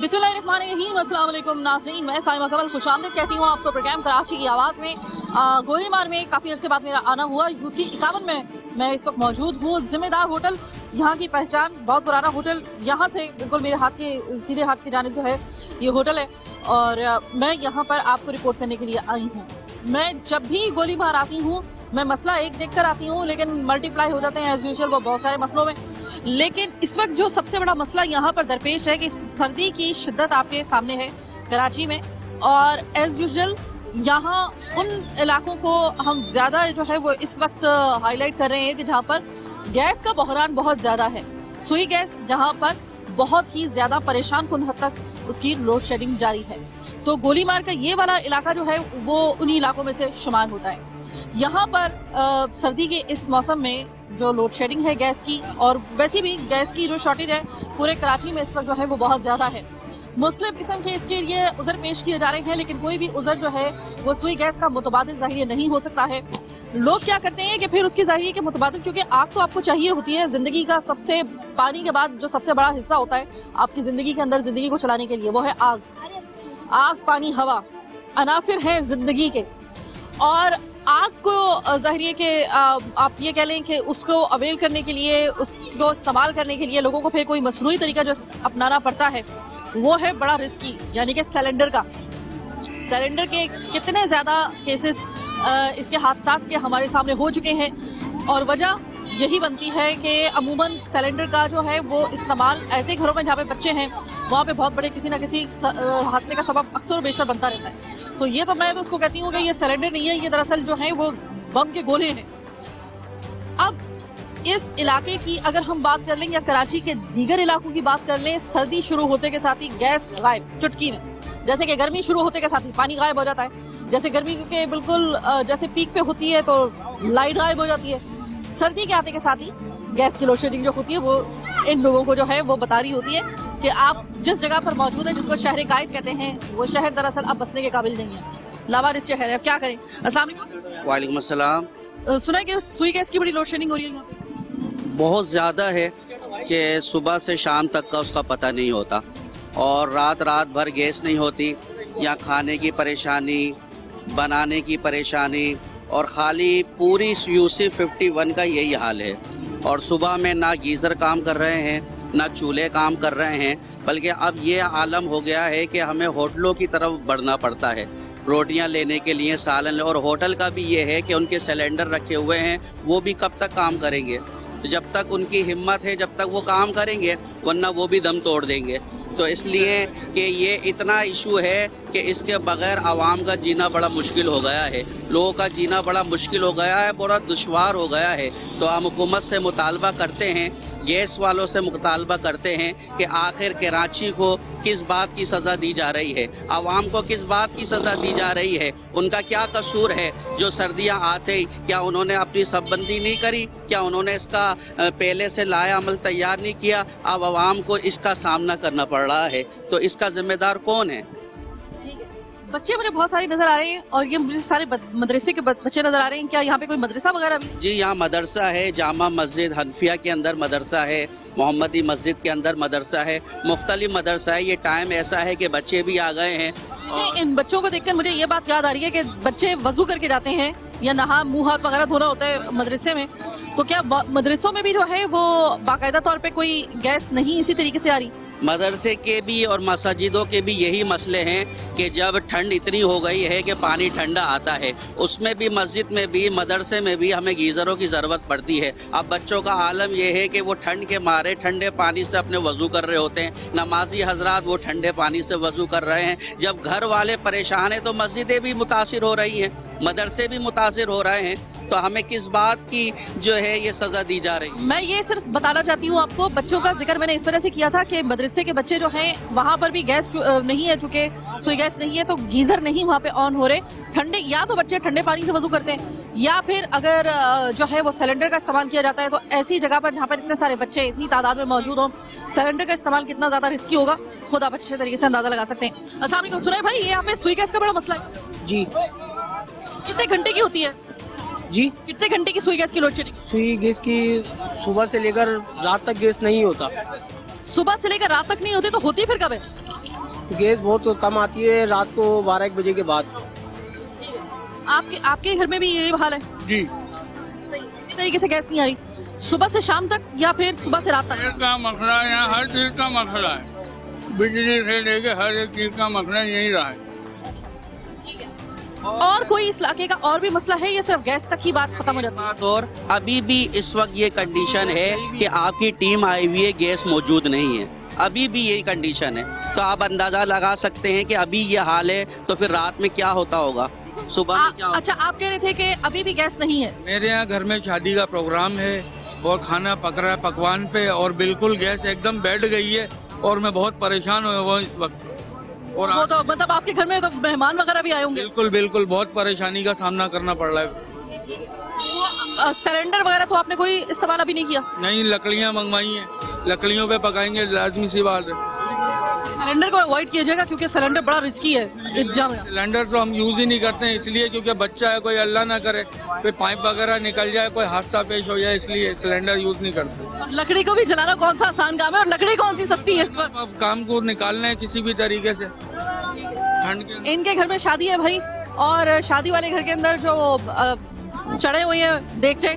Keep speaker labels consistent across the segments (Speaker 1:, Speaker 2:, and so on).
Speaker 1: बिस्मिल्लाहिर्रहमानिर्रहीम, अस्सलाम वालेकुम नाज़रीन। मैं साइमा कमल खुशामदीद कहती हूँ आपको प्रोग्राम कराची की आवाज़ में। गोलीमार में काफ़ी अरसे बाद मेरा आना हुआ। यूसी 51 में मैं इस वक्त मौजूद हूँ। जिम्मेदार होटल, यहाँ की पहचान, बहुत पुराना होटल, यहाँ से बिल्कुल मेरे हाथ के सीधे हाथ की जानिब जो है ये होटल है और मैं यहाँ पर आपको रिपोर्ट करने के लिए आई हूँ। मैं जब भी गोलीमार आती हूँ मैं मसला एक देख कर आती हूँ, लेकिन मल्टीप्लाई हो जाते हैं एज यूजुअल वो बहुत सारे मसलों में। लेकिन इस वक्त जो सबसे बड़ा मसला यहाँ पर दरपेश है कि सर्दी की शिद्दत आपके सामने है कराची में, और एज यूजुअल यहाँ उन इलाकों को हम ज़्यादा जो है वो इस वक्त हाईलाइट कर रहे हैं कि जहाँ पर गैस का बहरान बहुत ज़्यादा है। सुई गैस जहाँ पर बहुत ही ज़्यादा परेशान कुन हद तक उसकी लोड शेडिंग जारी है। तो गोलीमार का ये वाला इलाका जो है वो उन्हीं इलाकों में से शुमार होता है। यहाँ पर सर्दी के इस मौसम में जो लोड शेडिंग है गैस की, और वैसे भी गैस की जो शॉर्टेज है पूरे कराची में इस वक्त जो है वो बहुत ज़्यादा है। मुख्तलिफ किस्म के इसके लिए उज़र पेश किए जा रहे हैं, लेकिन कोई भी उज़र जो है वो सुई गैस का मुतबादिल ज़ाहिर नहीं हो सकता है। लोग क्या करते हैं कि फिर उसकी ज़ाहिर के मुतबादिल, क्योंकि आग तो आपको चाहिए होती है ज़िंदगी का सबसे, पानी के बाद जो सबसे बड़ा हिस्सा होता है आपकी ज़िंदगी के अंदर, ज़िंदगी को चलाने के लिए, वो है आग। आग, पानी, हवा अनासिर हैं ज़िंदगी के, और आग को ज़ाहिर के आप ये कह लें कि उसको अवेल करने के लिए, उसको इस्तेमाल करने के लिए लोगों को फिर कोई मसनूई तरीका जो अपनाना पड़ता है वो है बड़ा रिस्की, यानी कि सिलेंडर का। सिलेंडर के कितने ज़्यादा केसेस इसके हादसात के हमारे सामने हो चुके हैं, और वजह यही बनती है कि अमूमन सिलेंडर का जो है वो इस्तेमाल ऐसे घरों में जहाँ पे बच्चे हैं वहाँ पे बहुत बड़े किसी ना किसी हादसे का सबब अक्सर बेशतर बनता रहता है। तो ये तो मैं तो उसको कहती हूँ कि ये सिलेंडर नहीं है, ये दरअसल जो है वो बम के गोले हैं। अब इस इलाके की अगर हम बात कर लें या कराची के दीगर इलाकों की बात कर लें, सर्दी शुरू होते के साथ ही गैस गायब चुटकी में। जैसे कि गर्मी शुरू होते के साथ ही पानी गायब हो जाता है, जैसे गर्मी के बिल्कुल जैसे पीक पे होती है तो लाइट गायब हो जाती है, सर्दी के आते के साथ ही गैस की लोड शेडिंग जो होती है वो इन लोगों को जो है वो बता रही होती है कि आप जिस जगह पर मौजूद है, जिसको शहर कायद कहते हैं, वो शहर दरअसल अब बसने के काबिल नहीं है, लावारिस शहर है। अब क्या करें। अस्सलाम वालेकुम।
Speaker 2: वालेकुम अस्सलाम।
Speaker 1: सुना है कि सुई गैस की बड़ी लोड शेडिंग हो रही है यहाँ?
Speaker 2: बहुत ज़्यादा है कि सुबह से शाम तक का उसका पता नहीं होता, और रात भर गैस नहीं होती। यहाँ खाने की परेशानी, बनाने की परेशानी, और ख़ाली पूरी यूसी 51 का यही हाल है। और सुबह में ना गीज़र काम कर रहे हैं, ना चूल्हे काम कर रहे हैं, बल्कि अब ये आलम हो गया है कि हमें होटलों की तरफ बढ़ना पड़ता है रोटियां लेने के लिए, सालन। और होटल का भी ये है कि उनके सिलेंडर रखे हुए हैं, वो भी कब तक काम करेंगे? तो जब तक उनकी हिम्मत है जब तक वो काम करेंगे, वरना वो भी दम तोड़ देंगे। तो इसलिए कि ये इतना इशू है कि इसके बगैर आवाम का जीना बड़ा मुश्किल हो गया है, लोगों का जीना बड़ा मुश्किल हो गया है, बड़ा दुश्वार हो गया है। तो हम हुकूमत से मुतालबा करते हैं, गैस वालों से मुतालबा करते हैं कि आखिर कराची को किस बात की सज़ा दी जा रही है, आवाम को किस बात की सज़ा दी जा रही है, उनका क्या कसूर है जो सर्दियां आते ही क्या उन्होंने अपनी सबबंदी नहीं करी, क्या उन्होंने इसका पहले से लाया अमल तैयार नहीं किया। अब आवाम को इसका सामना करना पड़ रहा है, तो इसका जिम्मेदार कौन है?
Speaker 1: बच्चे मुझे बहुत सारे नजर आ रहे हैं, और ये मुझे सारे मदरसे के बच्चे नजर आ रहे हैं। क्या यहाँ पे कोई मदरसा वगैरह भी?
Speaker 2: जी, यहाँ मदरसा है, जामा मस्जिद हनफिया के अंदर मदरसा है, मोहम्मदी मस्जिद के अंदर मदरसा है, मुख्तलिफ मदरसा है। ये टाइम ऐसा है कि बच्चे भी आ गए हैं।
Speaker 1: इन बच्चों को देखकर मुझे ये बात याद आ रही है कि बच्चे वजू करके जाते हैं या नहा मुँह हाथ वगैरह धोना होता है मदरसे में, तो क्या मदरसों में भी जो है वो बाकायदा तौर पर कोई गैस नहीं इसी तरीके से आ रही?
Speaker 2: मदरसे के भी और मस्जिदों के भी यही मसले हैं कि जब ठंड इतनी हो गई है कि पानी ठंडा आता है, उसमें भी मस्जिद में भी मदरसे में भी हमें गीज़रों की ज़रूरत पड़ती है। अब बच्चों का आलम यह है कि वो ठंड के मारे ठंडे पानी से अपने वज़ू कर रहे होते हैं, नमाजी हजरात वो ठंडे पानी से वज़ू कर रहे हैं। जब घर वाले परेशान हैं तो मस्जिदें भी मुतासिर हो रही हैं, मदरसे भी मुतासिर हो रहे हैं। तो हमें किस बात की जो है ये सज़ा दी जा रही है?
Speaker 1: मैं ये सिर्फ बताना चाहती हूँ आपको, बच्चों का जिक्र मैंने इस वजह से किया था कि मदरसे के बच्चे जो हैं वहाँ पर भी गैस नहीं है, चूँकि सुई गैस नहीं है तो गीज़र नहीं वहाँ पे ऑन हो रहे। ठंडे, या तो बच्चे ठंडे पानी से वजू करते हैं, या फिर अगर जो है वो सिलेंडर का इस्तेमाल किया जाता है, तो ऐसी जगह पर जहाँ पर इतने सारे बच्चे इतनी तादाद में मौजूद हों, सिलेंडर का इस्तेमाल कितना ज़्यादा रिस्की होगा खुद आप अच्छे तरीके से अंदाज़ा लगा सकते हैं। अस्सलाम वालेकुम। सुनाए भाई, ये यहाँ पे सुई गैस का बड़ा मसला है
Speaker 3: जी।
Speaker 1: कितने घंटे की होती है
Speaker 3: जी?
Speaker 1: कितने घंटे की सुई गैस की लोड शेडिंग?
Speaker 3: सुई गैस की सुबह से लेकर रात तक गैस नहीं होता।
Speaker 1: सुबह से लेकर रात तक नहीं होती, तो होती फिर कब है?
Speaker 3: गैस बहुत कम आती है रात को 12-1 बजे के बाद।
Speaker 1: आपके घर में भी यही हाल है?
Speaker 4: जी,
Speaker 1: सही, इसी तरीके से गैस नहीं आ रही सुबह से शाम तक या फिर सुबह से रात तक?
Speaker 4: गैस का मसला है, यहाँ हर चीज का मसला है, बिजली से लेके हर एक चीज का मसला यही रहा है।
Speaker 1: और कोई इस इलाके का और भी मसला है या सिर्फ गैस तक ही बात खत्म हो जाती है?
Speaker 2: बात और अभी भी इस वक्त ये कंडीशन है कि आपकी टीम आई हुई है, गैस मौजूद नहीं है, अभी भी यही कंडीशन है। तो आप अंदाजा लगा सकते हैं कि अभी ये हाल है तो फिर रात में क्या होता होगा, सुबह में क्या होगा?
Speaker 1: अच्छा, आप कह रहे थे कि अभी भी गैस नहीं है।
Speaker 5: मेरे यहाँ घर में शादी का प्रोग्राम है और खाना पक रहा है पकवान पे, और बिल्कुल गैस एकदम बैठ गई है और मैं बहुत परेशान हुआ हूँ इस वक्त। और
Speaker 1: वो तो मतलब आपके घर में तो मेहमान वगैरह भी आए होंगे?
Speaker 5: बिल्कुल बिल्कुल बहुत परेशानी का सामना करना पड़ रहा है।
Speaker 1: सिलेंडर वगैरह तो आपने कोई इस्तेमाल अभी नहीं किया?
Speaker 5: नहीं, लकड़ियाँ मंगवाई हैं, लकड़ियों पे पकाएंगे, लाजमी सी बात है।
Speaker 1: सिलेंडर को अवॉइड कीजिएगा क्योंकि सिलेंडर बड़ा रिस्की है।
Speaker 5: सिलेंडर तो हम यूज ही नहीं करते हैं इसलिए क्योंकि बच्चा है, कोई अल्लाह ना करे कोई पाइप वगैरह निकल जाए, कोई हादसा पेश हो जाए, इसलिए सिलेंडर यूज नहीं करते।
Speaker 1: और लकड़ी को भी जलाना कौन सा आसान काम है, और लकड़ी कौन सी सस्ती है इस वक्त?
Speaker 5: अब काम को निकालना है किसी भी तरीके से ठंड के।
Speaker 1: इनके घर में शादी है भाई, और शादी वाले घर के अंदर जो चढ़े हुए हैं देगचे,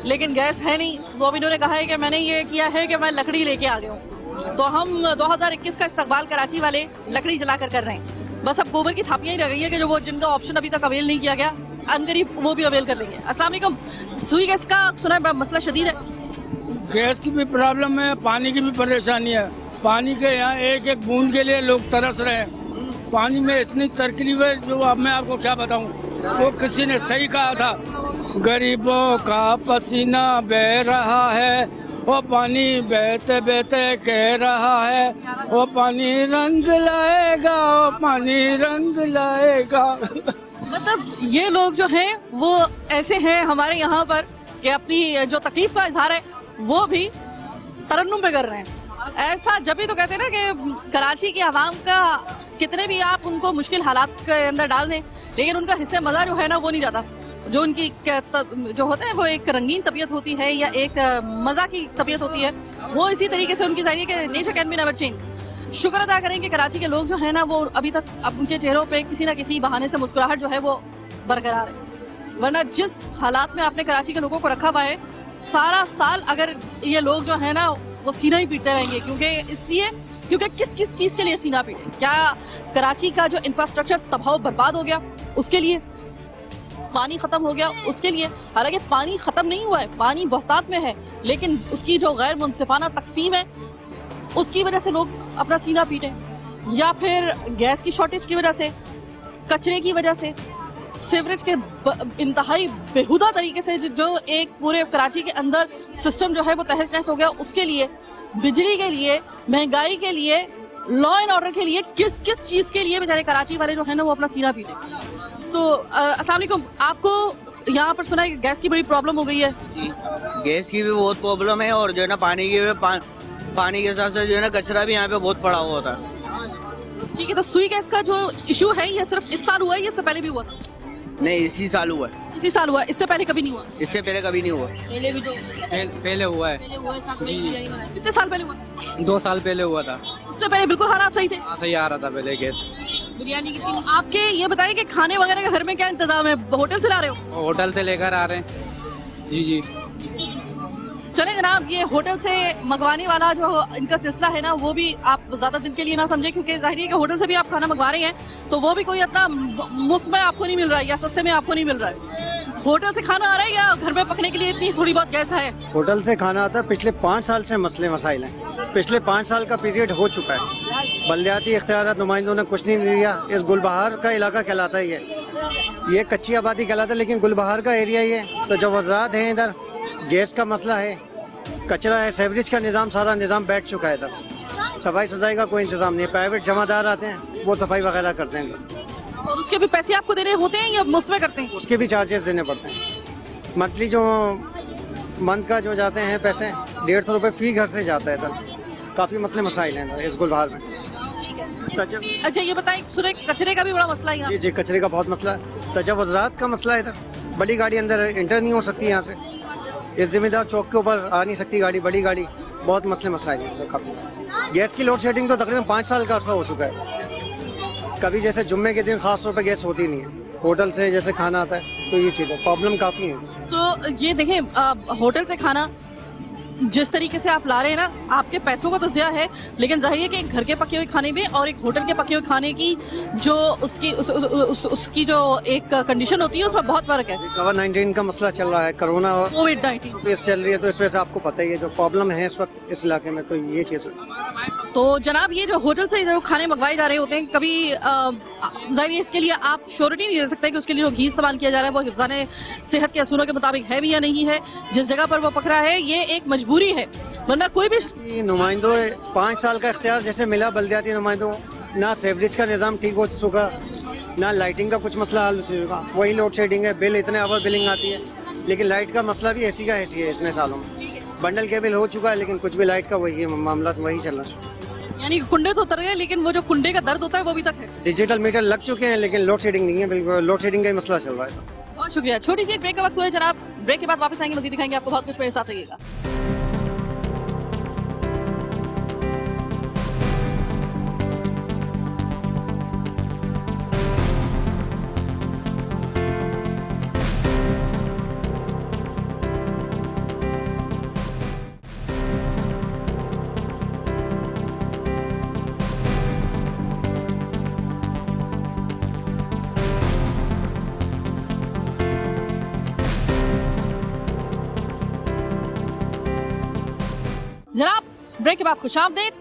Speaker 1: लेकिन गैस है नहीं। तो अब इन्होंने कहा है कि मैंने ये किया है कि मैं लकड़ी लेके आ गया हूँ। तो हम 2021 का इस्तकबाल कराची वाले लकड़ी जलाकर कर रहे हैं। बस अब गोबर की थापियां ही रह गई है कि जो वो जिनका ऑप्शन अभी तक अवेल नहीं किया गया, अनकरीब वो भी अवेल कर लेंगे। अस्सलाम वालेकुम। सुई गैस का सुना है बड़ा मसला शदीद है।
Speaker 4: गैस की भी प्रॉब्लम है, पानी की भी परेशानी है। पानी के यहाँ एक एक बूंद के लिए लोग तरस रहे हैं। पानी में इतनी तकलीफ है जो अब मैं आपको क्या बताऊं। वो किसी ने सही कहा था, गरीबों का पसीना बह रहा है, वो पानी बहते बहते कह रहा है, वो पानी रंग लाएगा, वो पानी रंग लाएगा।
Speaker 1: मतलब ये लोग जो हैं वो ऐसे हैं हमारे यहाँ पर कि अपनी जो तकलीफ का इजहार है वो भी तरन्नुम पे कर रहे हैं। ऐसा जब भी तो कहते हैं ना कि कराची की आवाम का कितने भी आप उनको मुश्किल हालात के अंदर डाल दें, लेकिन उनका हिस्से मज़ा जो है ना वो नहीं जाता। जो उनकी जो होते हैं वो एक रंगीन तबीयत होती है या एक मज़ा की तबीयत होती है, वो इसी तरीके से उनकी जाहिर है कि nature can be never change. शुक्र अदा करें कि कराची के लोग जो है ना वो अभी तक अब उनके चेहरों पे किसी ना किसी बहाने से मुस्कुराहट जो है वो बरकरार है। वरना जिस हालात में आपने कराची के लोगों को रखा हुआ है, सारा साल अगर ये लोग जो है ना वो सीना ही पीटते रहेंगे। क्योंकि किस किस चीज़ के लिए सीना पीटे? क्या कराची का जो इंफ्रास्ट्रक्चर तबाह बर्बाद हो गया उसके लिए? पानी ख़त्म हो गया उसके लिए? हालांकि पानी ख़त्म नहीं हुआ है, पानी बहुतात में है, लेकिन उसकी जो गैर मुनसिफाना तकसीम है उसकी वजह से लोग अपना सीना पीटे, या फिर गैस की शॉर्टेज की वजह से, कचरे की वजह से, सीवरेज के इंतहाई बेहुदा तरीके से जो एक पूरे कराची के अंदर सिस्टम जो है वो तहस नहस हो गया, उसके लिए, बिजली के लिए, महंगाई के लिए, लॉ एंड ऑर्डर के लिए, किस किस चीज़ के लिए बेचारे कराची वाले जो है ना वो अपना सीना पीटे। तो अस्सलाम वालेकुम। आपको यहाँ पर सुना है कि गैस की बड़ी प्रॉब्लम हो गई है?
Speaker 6: जी, गैस की भी बहुत प्रॉब्लम है, और जो है ना पानी की भी, पानी के साथ साथ जो है ना कचरा भी यहाँ पे बहुत पड़ा हुआ था।
Speaker 1: ठीक है, तो सुई गैस का जो इशू है ये सिर्फ इस साल हुआ है या इससे पहले भी हुआ था?
Speaker 6: नहीं, इसी साल हुआ है।
Speaker 1: इसी साल हुआ है, इससे पहले कभी नहीं हुआ?
Speaker 6: इससे पहले कभी नहीं हुआ।
Speaker 1: पहले भी
Speaker 3: पहले हुआ है।
Speaker 1: पहले हुआ है, साथ में बिरयानी बनाई। कितने साल पहले हुआ?
Speaker 3: 2 साल पहले हुआ था।
Speaker 1: उससे पहले बिल्कुल हालात सही थे?
Speaker 3: सही आ रहा था पहले गैस।
Speaker 1: बिरयानी कितनी? आपके ये बताइए कि खाने वगैरह का घर में क्या इंतजाम है? होटल से ला रहे हो?
Speaker 3: होटल से लेकर आ रहे हैं। जी।
Speaker 1: चले जनाब, ये होटल से मंगवाने वाला जो इनका सिलसिला है ना वो भी आप ज़्यादा दिन के लिए ना समझे, क्योंकि जाहिर है कि होटल से भी आप खाना मंगवा रहे हैं तो वो भी कोई इतना मुफ्त में आपको नहीं मिल रहा है या सस्ते में आपको नहीं मिल रहा है। होटल से खाना आ रहा है या घर में पकने के लिए इतनी थोड़ी बहुत गैस है?
Speaker 7: होटल से खाना आता है। पिछले 5 साल से मसले मसाइल हैं। पिछले 5 साल का पीरियड हो चुका है। बल्दियाती इख्तियारात नुमाइंदों ने कुछ नहीं दिया। इस गुलबहार का इलाका कहलाता है ये कच्ची आबादी कहलाता है, लेकिन गुलबहार का एरिया ये तो जो वज़रात हैं इधर, गैस का मसला है, कचरा है, सेवरेज का निज़ाम, सारा निज़ाम बैठ चुका है इधर। सफाई सुथराई का कोई इंतज़ाम नहीं है। प्राइवेट जमादार आते हैं वो सफाई वगैरह करते हैं।
Speaker 1: और उसके भी पैसे आपको देने होते हैं या मुफ्त में करते हैं?
Speaker 7: उसके भी चार्जेस देने पड़ते हैं। मंथली जो मंथ का जो जाते हैं पैसे 150 रुपये फ़ी घर से जाता है इधर। काफ़ी मसले मसाइल हैं इस गुलबहार में।
Speaker 1: अच्छा, ये बताएं, सुने कचरे का भी बड़ा मसला है यहाँ?
Speaker 7: जी, कचरे का बहुत मसला है। तजव्वुज़ात का मसला है इधर। बड़ी गाड़ी अंदर इंटर नहीं हो सकती यहाँ से। इस जिम्मेदार चौक के ऊपर आ नहीं सकती गाड़ी, बड़ी गाड़ी। बहुत मसले मसाइल हैं काफ़ी। गैस की लोड शेडिंग तो तकरीबन 5 साल का अर्सा हो चुका है। कभी जैसे जुम्मे के दिन खास तौर पे गैस होती नहीं है, होटल से जैसे खाना आता है, तो ये चीज़ प्रॉब्लम काफ़ी है।
Speaker 1: तो ये देखें, होटल से खाना जिस तरीके से आप ला रहे हैं ना, आपके पैसों का तो ज़िया है, लेकिन जाहिर है कि एक घर के पके हुए खाने में और एक होटल के पके हुए खाने की जो उसकी जो एक कंडीशन होती है उसमें बहुत फर्क है।
Speaker 7: कोविड-19 का मसला चल रहा है, कोरोना और
Speaker 1: कोविड-19
Speaker 7: चल रही है, तो इस वजह से आपको पता ही है जो प्रॉब्लम है इस वक्त इस इलाके में, तो ये चीज़।
Speaker 1: तो जनाब, ये जो होटल से जो खाने मंगवाए जा रहे होते हैं, कभी जाहिर है इसके लिए आप श्योरिटी नहीं दे सकते कि उसके लिए जो घी इस्तेमाल किया जा रहा है वो हिफ्ज़ाने सेहत के असूलों के मुताबिक है भी या नहीं है। जिस जगह पर वो पक रहा है ये एक मजबूरी है, वरना कोई भी
Speaker 7: नुमाइंदों 5 साल का इख्तियार जैसे मिला बल्दियाती नुमाइंदों, ना सेवरेज का निज़ाम ठीक हो चुका, ना लाइटिंग का कुछ मसला हल हो चुका, वही लोड शेडिंग है, बिल इतने ओवर बिलिंग आती है, लेकिन लाइट का मसला भी ऐसी का ऐसी है। इतने सालों में बंडल के बिल हो चुका है, लेकिन कुछ भी लाइट का वही मामला वही चल रहा है।
Speaker 1: यानी कुंडे तो उतर गए, लेकिन वो जो कुंडे का दर्द होता है वो अभी तक है।
Speaker 7: डिजिटल मीटर लग चुके हैं, लेकिन लोड शेडिंग नहीं है, बिल्कुल लोड शेडिंग का ही मसला चल रहा है।
Speaker 1: बहुत शुक्रिया। छोटी सी एक ब्रेक का वक्त हुआ है जनाब, ब्रेक के बाद वापस आएंगे, मजीद दिखाएंगे आपको बहुत कुछ, मेरे साथ रहिएगा। जनाब, ब्रेक के बाद खुशामदीद।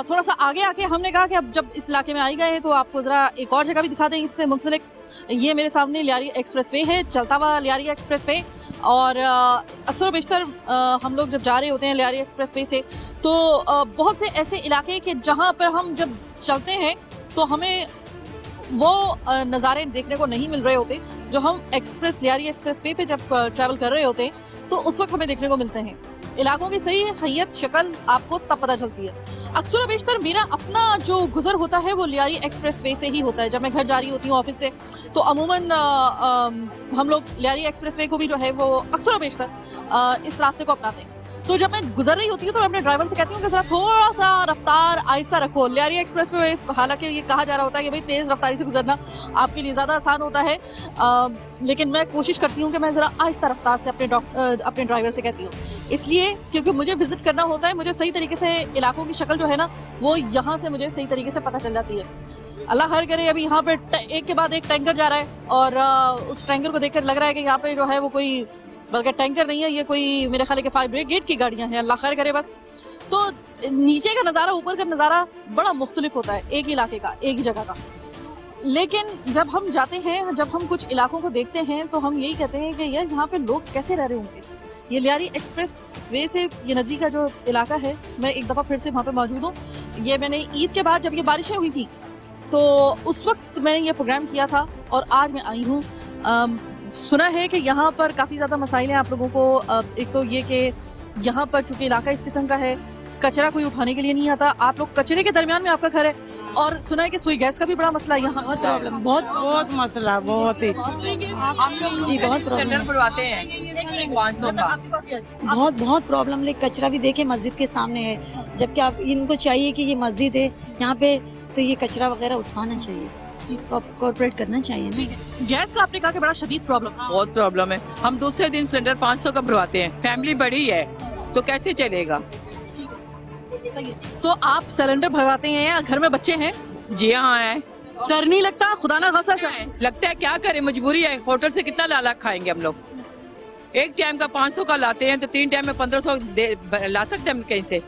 Speaker 1: थोड़ा सा आगे आके हमने कहा कि अब जब इस इलाके में आई गए हैं तो आपको ज़रा एक और जगह भी दिखा दें इससे मुंसलिक। ये मेरे सामने लियारी एक्सप्रेसवे है, चलता हुआ लियारी एक्सप्रेसवे, और अक्सर बेशतर हम लोग जब जा रहे होते हैं लियारी एक्सप्रेसवे से तो बहुत से ऐसे इलाके के जहाँ पर हम जब चलते हैं तो हमें वो नज़ारे देखने को नहीं मिल रहे होते जो हम लियारी एक्सप्रेसवे पे जब ट्रैवल कर रहे होते हैं तो उस वक्त हमें देखने को मिलते हैं। इलाकों की सही हैयत शक्ल आपको तब पता चलती है। अक्सर बेशतर मेरा अपना जो गुजर होता है वो लियारी एक्सप्रेसवे से ही होता है। जब मैं घर जा रही होती हूँ ऑफिस से तो अमूमन हम लोग लियारी एक्सप्रेसवे को भी जो है वो अक्सर बेशतर इस रास्ते को अपनाते हैं। तो जब मैं गुजर रही होती हूँ तो मैं अपने ड्राइवर से कहती हूँ कि जरा थोड़ा सा रफ्तार आहिस्ता रखो। लियारी एक्सप्रेस पे हालांकि ये कहा जा रहा होता है कि भाई तेज़ रफ्तारी से गुजरना आपके लिए ज़्यादा आसान होता है, लेकिन मैं कोशिश करती हूँ कि मैं ज़रा आहिस्ता रफ्तार से अपने ड्राइवर से कहती हूँ, इसलिए क्योंकि मुझे विजिट करना होता है। मुझे सही तरीके से इलाकों की शक्ल जो है ना वो यहाँ से मुझे सही तरीके से पता चल जाती है। अल्लाह खैर करे, अभी यहाँ पे एक के बाद एक टैंकर जा रहा है और उस टैंकर को देखकर लग रहा है कि यहाँ पे जो है वो कोई, बल्कि टैंकर नहीं है, ये कोई मेरे ख्याल के फायर ब्रिगेड की गाड़ियाँ हैं, अल्लाह खैर करे बस। तो नीचे का नज़ारा ऊपर का नज़ारा बड़ा मुख्तलिफ होता है एक ही इलाके का, एक ही जगह का। लेकिन जब हम जाते हैं, जब हम कुछ इलाकों को देखते हैं तो हम यही कहते हैं कि यार यहाँ पे लोग कैसे रह रहे होंगे। ये लियारी एक्सप्रेस वे से ये नदी का जो इलाका है, मैं एक दफ़ा फिर से वहाँ पे मौजूद हूँ। ये मैंने ईद के बाद जब ये बारिशें हुई थी तो उस वक्त मैंने ये प्रोग्राम किया था और आज मैं आई हूँ। सुना है कि यहाँ पर काफ़ी ज़्यादा मसाइल हैं आप लोगों को। एक तो ये कि यहाँ पर चूँकि इलाका इस किस्म का है, कचरा कोई उठाने के लिए नहीं आता, आप लोग कचरे के दरमियान में आपका घर है, और सुना है कि सुई गैस का भी बड़ा मसला है यहाँ।
Speaker 8: बहुत मसला, बहुत ही जी, बहुत प्रॉब्लम
Speaker 9: बनवाते हैं 500 का।
Speaker 8: बहुत प्रॉब्लम। लेकिन कचरा भी देखे मस्जिद के सामने है, जबकि आप इनको चाहिए कि ये मस्जिद है यहाँ पे तो ये कचरा वगैरह उठवाना चाहिए, कॉर्पोरेट करना चाहिए ना।
Speaker 1: गैस का आपने कहा कि बड़ा शदीद प्रॉब्लम,
Speaker 9: बहुत प्रॉब्लम है। हम दूसरे दिन सिलेंडर 500 का भरवाते हैं, फैमिली बड़ी है तो कैसे चलेगा।
Speaker 1: सही है। तो आप सिलेंडर भरवाते हैं या घर में बच्चे हैं?
Speaker 9: जी हाँ है।
Speaker 1: डर नहीं लगता खुदा ना खासा सा?
Speaker 9: लगता है, क्या करें, मजबूरी है। होटल से कितना लाला खाएंगे हम लोग। एक टाइम का 500 का लाते हैं तो 3 टाइम में 1500 ला सकते हैं हम कहीं से।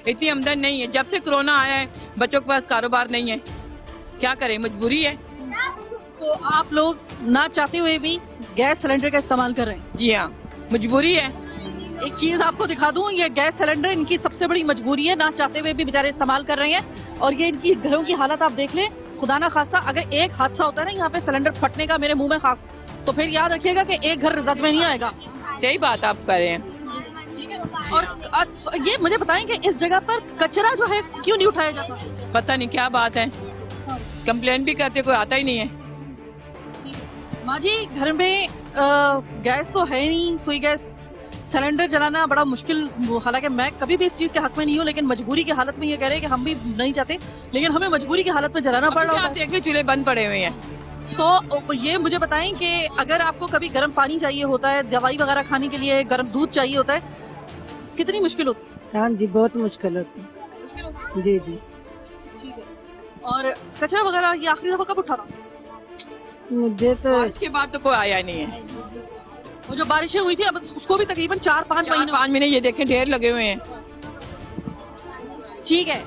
Speaker 9: इतनी आमदनी नहीं है। जब से कोरोना आया है बच्चों के पास कारोबार नहीं है, क्या करें, मजबूरी है।
Speaker 1: तो आप लोग ना चाहते हुए भी गैस सिलेंडर का इस्तेमाल कर रहे हैं?
Speaker 9: जी हाँ, मजबूरी है।
Speaker 1: एक चीज आपको दिखा दूं, ये गैस सिलेंडर इनकी सबसे बड़ी मजबूरी है, ना चाहते हुए भी बेचारे इस्तेमाल कर रहे हैं। और ये इनकी घरों की हालत आप देख लें, खुदा ना खास्ता अगर एक हादसा होता है ना यहाँ पे सिलेंडर फटने का, मेरे मुंह में खाक, तो फिर याद रखिएगा कि एक घर रजत में नहीं आएगा।
Speaker 9: सही बात आप कर रहे हैं।
Speaker 1: और ये मुझे बताएं कि इस जगह पर कचरा जो है क्यों नहीं उठाया जाता?
Speaker 9: पता नहीं क्या बात है, कंप्लेन भी करते, कोई आता ही नहीं है।
Speaker 1: माँ जी, घर में गैस तो है नहीं, सुई गैस सिलेंडर जलाना बड़ा मुश्किल, हालांकि मैं कभी भी इस चीज़ के हक में नहीं हूँ, लेकिन मजबूरी की हालत में ये कह रहे हैं कि हम भी नहीं चाहते, लेकिन हमें मजबूरी की हालत में जलाना पड़ रहा है।
Speaker 9: देखिए चूल्हे बंद पड़े हुए हैं।
Speaker 1: तो ये मुझे बताएं कि अगर आपको कभी गर्म पानी चाहिए होता है, दवाई वगैरह खाने के लिए गर्म दूध चाहिए होता है, कितनी मुश्किल होती है?
Speaker 10: हाँ जी, बहुत मुश्किल होती है।
Speaker 1: मुश्किल होती है?
Speaker 10: जी जी।
Speaker 1: ठीक है। और कचरा वगैरह ये आखिरी दफा कब उठा था?
Speaker 10: मुझे तो
Speaker 9: बारिश के बाद तो कोई आया नहीं है।
Speaker 1: वो जो बारिशें हुई थी अब उसको भी तकरीबन 4-5
Speaker 9: महीने ये देखें ढेर लगे हुए हैं।
Speaker 1: ठीक है।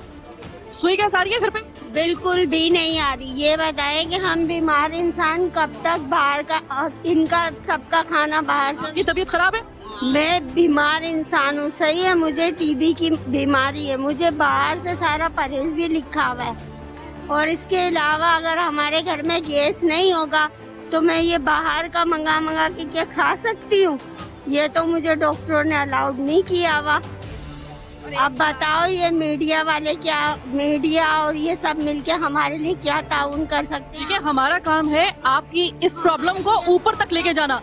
Speaker 1: सुई गैस आ रही है घर पे?
Speaker 11: बिल्कुल भी नहीं आ रही। ये बताएं कि हम बीमार इंसान कब तक बाहर का, इनका सबका खाना बाहर से।
Speaker 1: आपकी तबीयत खराब है?
Speaker 11: मैं बीमार इंसान हूँ, सही है, मुझे टीबी की बीमारी है, मुझे बाहर से सारा परहेज ही लिखा हुआ है। और इसके अलावा अगर हमारे घर में गैस नहीं होगा तो मैं ये बाहर का मंगा के क्या खा सकती हूँ? ये तो मुझे डॉक्टरों ने अलाउड नहीं किया हुआ। अब बताओ ये मीडिया वाले क्या, मीडिया और ये सब मिलके हमारे लिए क्या ताउन कर सकते हैं?
Speaker 1: ठीक है, हमारा काम है आपकी इस प्रॉब्लम को ऊपर तक लेके जाना।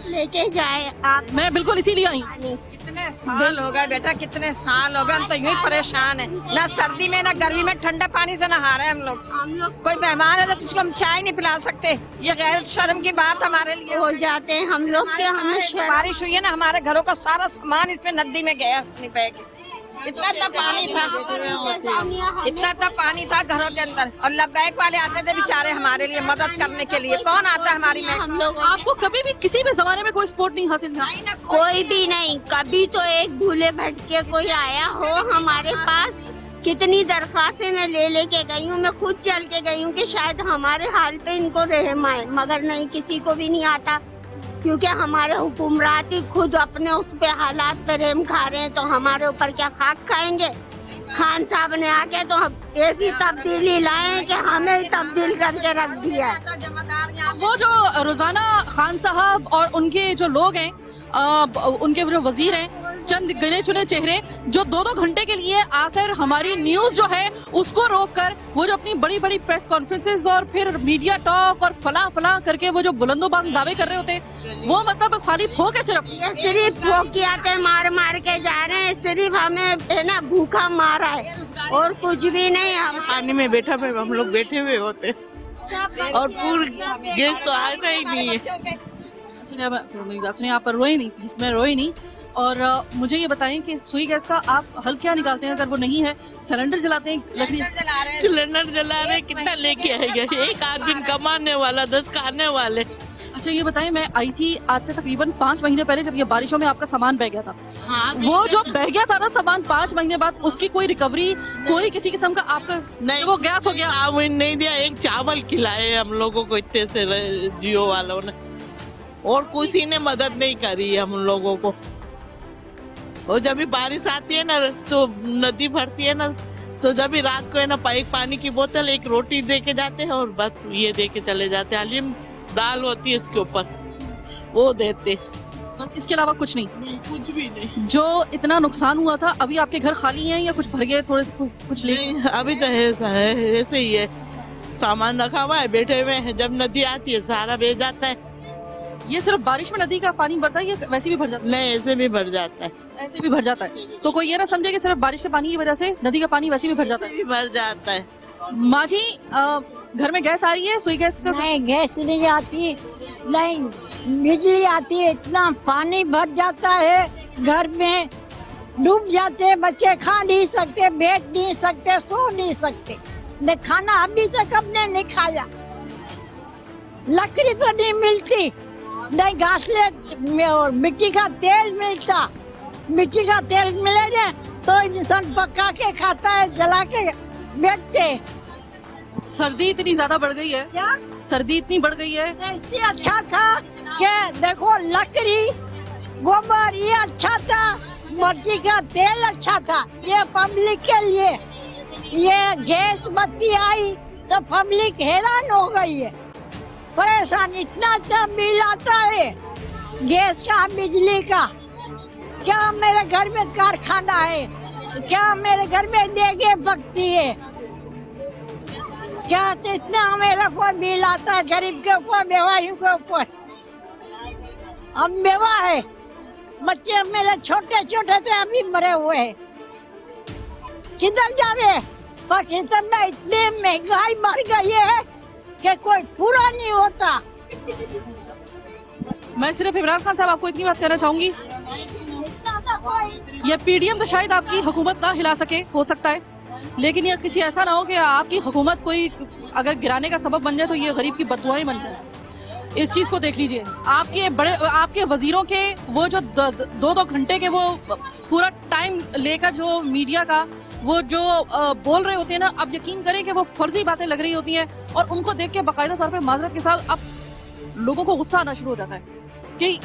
Speaker 11: लेके जाए आप।
Speaker 1: मैं बिल्कुल इसीलिए आई।
Speaker 12: कितने साल हो गए बेटा, कितने साल हो गए, हम तो यूं ही परेशान है, ना सर्दी में ना गर्मी में ठंडे पानी से नहा रहे हैं हम लोग। कोई मेहमान है तो किसी को हम चाय नहीं पिला सकते, ये गैर शर्म की बात हमारे लिए
Speaker 11: हो जाते हैं हम लोग के। हमें
Speaker 12: बारिश हुई है ना, हमारे घरों का सारा सामान इसमें नदी में गया अपनी बैग। इतना पानी था, इतना पानी था घरों के अंदर, और लबैक वाले आते थे बेचारे हमारे लिए मदद करने के लिए। कौन आता है हमारी में?
Speaker 11: हम लोग।
Speaker 1: आपको कभी भी किसी भी जमाने में कोई सपोर्ट नहीं हासिल था?
Speaker 11: कोई भी नहीं। कभी तो एक भूले भटके कोई आया हो हमारे पास। कितनी दरख्वास्तें मैं ले के गई हूँ, मैं खुद चल के गई हूँ कि शायद हमारे हाल पे इनको रहम आए, मगर नहीं, किसी को भी नहीं आता, क्योंकि हमारे हुक्मरान ही खुद अपने उस पे हालात पे रहम खा रहे हैं, तो हमारे ऊपर क्या खाक खाएंगे? खान साहब ने आके तो ऐसी तब्दीली लाए कि हमें तब्दील करके रख दिया।
Speaker 1: वो जो रोजाना खान साहब और उनके जो लोग हैं, उनके जो वजीर हैं, चंद गिने चुने चेहरे जो 2-2 घंटे के लिए आकर हमारी न्यूज जो है उसको रोककर वो जो अपनी बड़ी बड़ी प्रेस कॉन्फ्रेंसेस और फिर मीडिया टॉक और फला करके वो जो बुलंदोबांग दावे कर रहे होते, वो मतलब खाली फोक है,
Speaker 11: सिर्फ फोक के आते, मार के जा रहे हैं, सिर्फ हमें है ना भूखा मारा है और कुछ भी नहीं। हम
Speaker 10: पानी में हम लोग बैठे हुए होते और पूरी गैस तो आना ही नहीं है।
Speaker 1: मेरी बात सुनिए, आप पर रोए नहीं प्लीज, मैं रोए नहीं। और मुझे ये बताएं कि सुई गैस का आप हल क्या निकालते हैं अगर वो नहीं है? सिलेंडर जलाते हैं, लकड़ी
Speaker 10: सिलेंडर जला रहे, कितना लेके आएगा? एक आदमी कमाने वाला 10 खाने वाले।
Speaker 1: अच्छा ये बताएं, मैं आई थी आज से तकरीबन 5 महीने पहले जब ये बारिशों में आपका सामान बह गया था।
Speaker 10: हाँ,
Speaker 1: वो जो बह गया था ना सामान, 5 महीने बाद उसकी कोई रिकवरी, कोई किसी किस्म का आपका
Speaker 10: नहीं,
Speaker 1: वो गैस हो गया?
Speaker 10: नहीं दिया, एक चावल खिलाए हम लोगों को इतने से जियो वालों ने, और किसी ने मदद नहीं करी है हम लोगों को। और जब भी बारिश आती है ना तो नदी भरती है ना, तो जब भी रात को है ना एक पानी की बोतल, एक रोटी दे के जाते हैं और बस ये दे के चले जाते हैं। हलीम दाल होती है उसके ऊपर, वो देते,
Speaker 1: बस इसके अलावा कुछ नहीं?
Speaker 10: कुछ भी नहीं।
Speaker 1: जो इतना नुकसान हुआ था, अभी आपके घर खाली हैं या कुछ भर गए थोड़े से कुछ ले?
Speaker 10: अभी तो ऐसा है, ऐसे ही है, सामान रखा हुआ है, बैठे हुए हैं। जब नदी आती है सारा बह जाता है।
Speaker 1: ये सिर्फ बारिश में नदी का पानी भरता है या वैसे भी भर जाता है?
Speaker 10: नहीं, ऐसे भी भर जाता है।
Speaker 1: ऐसे भी भर जाता है, तो कोई ये ना समझे कि सिर्फ बारिश के पानी की वजह से नदी का पानी वैसे भी भर जाता है?
Speaker 10: भी भर जाता है।
Speaker 1: माँ जी, घर में गैस आ रही है? सुई गैस का?
Speaker 13: नहीं, गैस नहीं आती, नहीं बिजली आती है। इतना पानी भर जाता है, घर में डूब जाते हैं, बच्चे खा नहीं सकते, बैठ नहीं सकते, सो नहीं सकते। ने खाना अभी तक हमने नहीं खाया, लकड़ी तो नहीं मिलती, नहीं घासलेट में और मिट्टी का तेल मिलता। मिट्टी का तेल मिले ना तो इंसान पका के खाता है, जला के बैठते।
Speaker 1: सर्दी इतनी ज्यादा बढ़ गई है क्या? सर्दी इतनी बढ़ गई है,
Speaker 13: इसलिए अच्छा था कि देखो लकड़ी गोबर ये अच्छा था, मिट्टी का तेल अच्छा था, ये पब्लिक के लिए। ये गैस बत्ती आई तो पब्लिक हैरान हो गई है, परेशान। इतना बिल आता है गैस का, बिजली का। क्या मेरे घर में कारखाना है? क्या मेरे घर में देगे पकती है? क्या इतना मेरे ऊपर बिल आता है, गरीब के ऊपर, बेवाइयों के ऊपर। अब बेवा है बच्चे मेरे छोटे छोटे थे, अभी मरे हुए हैं। किधर जावे? पाकिस्तान में इतनी महंगाई बढ़ गई है कि कोई पूरा नहीं होता।
Speaker 1: मैं सिर्फ इमरान खान साहब आपको इतनी बात कहना चाहूंगी, ये पीडीएम तो शायद आपकी हुकूमत ना हिला सके, हो सकता है, लेकिन ये किसी ऐसा ना हो कि आपकी हुकूमत कोई अगर गिराने का सबब बन जाए तो ये गरीब की बददुआएं बन जाए। इस चीज को देख लीजिए। आपके वजीरों के वो जो दो घंटे के वो पूरा टाइम लेकर जो मीडिया का वो जो बोल रहे होते हैं ना, अब यकीन करें कि वो फर्जी बातें लग रही होती हैं और उनको देख के बाकायदा तौर पे माजरत के साथ अब लोगों को गुस्सा आना शुरू हो जाता है कि